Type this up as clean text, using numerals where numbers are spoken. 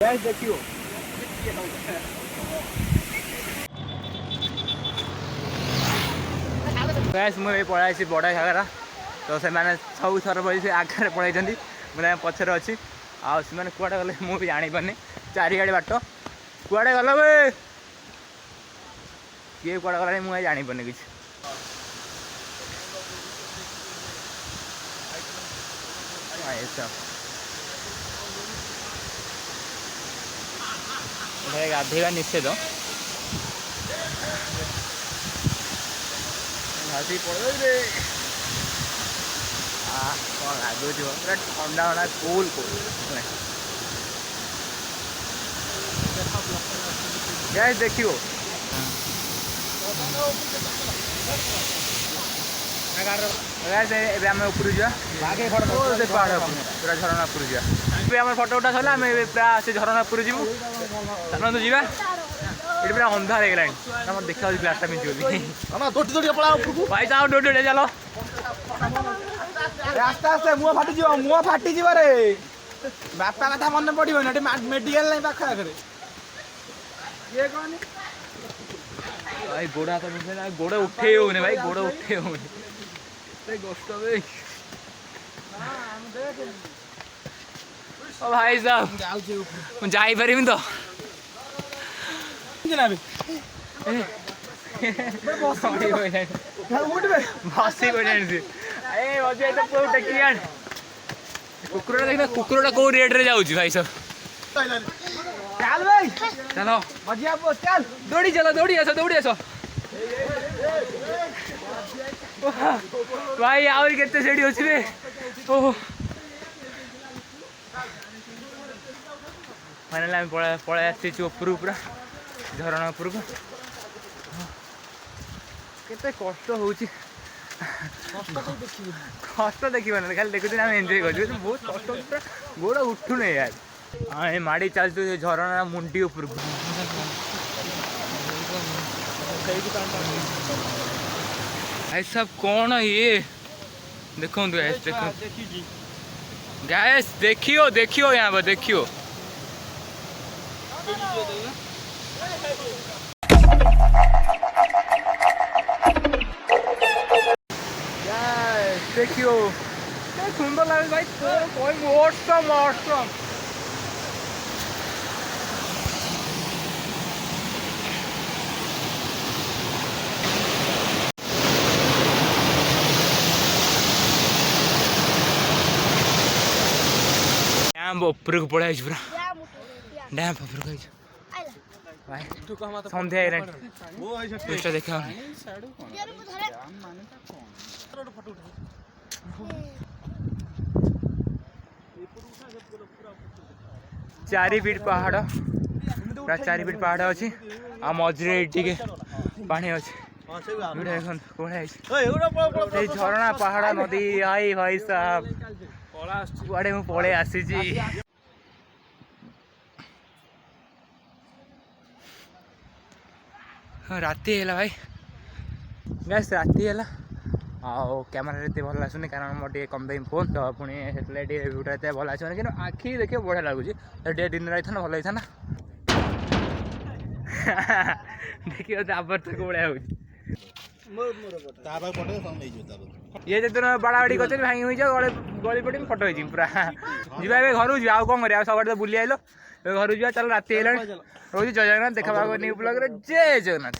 देखियो मुझे पढ़ाई बड़ाघागरा तो से सब थर पड़े आगे पढ़ाई मुझे पचर अच्छी आने कड़े गले मुझे जानी पारे चारिआड़े बाट कड़े गल वे किए कड़े गला मुझे जानी पारे कि गाधेगा निषेध घाटी पड़े कौन लगुच पूरा ठंडा ठंडा कूल कूल गैस देखियो आम उपरू जा पहाड़ पूरा झरना उपरू जा आम फटो उठा सरला पूरा से झरना उपरू जीवु चलतु जा ये पूरा अंधार हो गला देखा ग्लासटा मिलती भाई जाओ दौड़ दौड़ चलो आस्ते आस्ते मुह फाटी रे बापा कथा मन पड़ो मेडिकल नहीं पाख आगे ये कौन भाई गोड़ हाथ गोड़ उठे होने भाई गोड़ उठे होने कष्ट ओ भाई साहब जापारि तो बसी कुकुर देखना कुकुर कौ रेट रे जाऊँ भाई सब चलो दौड़ी चलो दौड़ी आस भाई आहरी केते सेठी अच्छी रे ओह फाइनाली आम पलि आसी उपरू पूरा झरणा उपरू केते कष्ट होउची कष्ट देखिए खाली देखुन आम एंजय कर बहुत कष्ट पूरा गोड़ उठू नहीं यार हाँ माड़ी चलते झरणा मुंडी उपर भाई सब कौन ये देखो गैस देखो गैस देखियो देखियो यहाँ पर देखियो देखियो सुंदर लगे भाई कोई मौसम मौसम डैम ऊपर को पड़ा पूरा डैम ऊपर को भाई सन्ध्या है देखा चारि फीट पहाड़ पूरा 4 फीट पहाड़ अच्छी आ मझे टे पानी अच्छे झरणा पहाड़ नदी आई भाई साहब कड़े मु पलि आसी राति है भाई गैस राति है कैमेरा एत भल आसुनी कारण मोर टे कम दाम फोन तो पुणी से व्यूटा एत भल आसनी कि आखि देखिए बढ़िया लगुच दिन रही ना भल होता देखिए तापर तक बढ़िया हो ये जो बाड़ा बाड़ी कर भाई हुई गली पड़ी फटो हो पूरा जी घर जी आउ कौन कर सब बुली आइल घर जा चल राति रोज जय जगन्नाथ देखा ब्लॉग जय जगन्नाथ।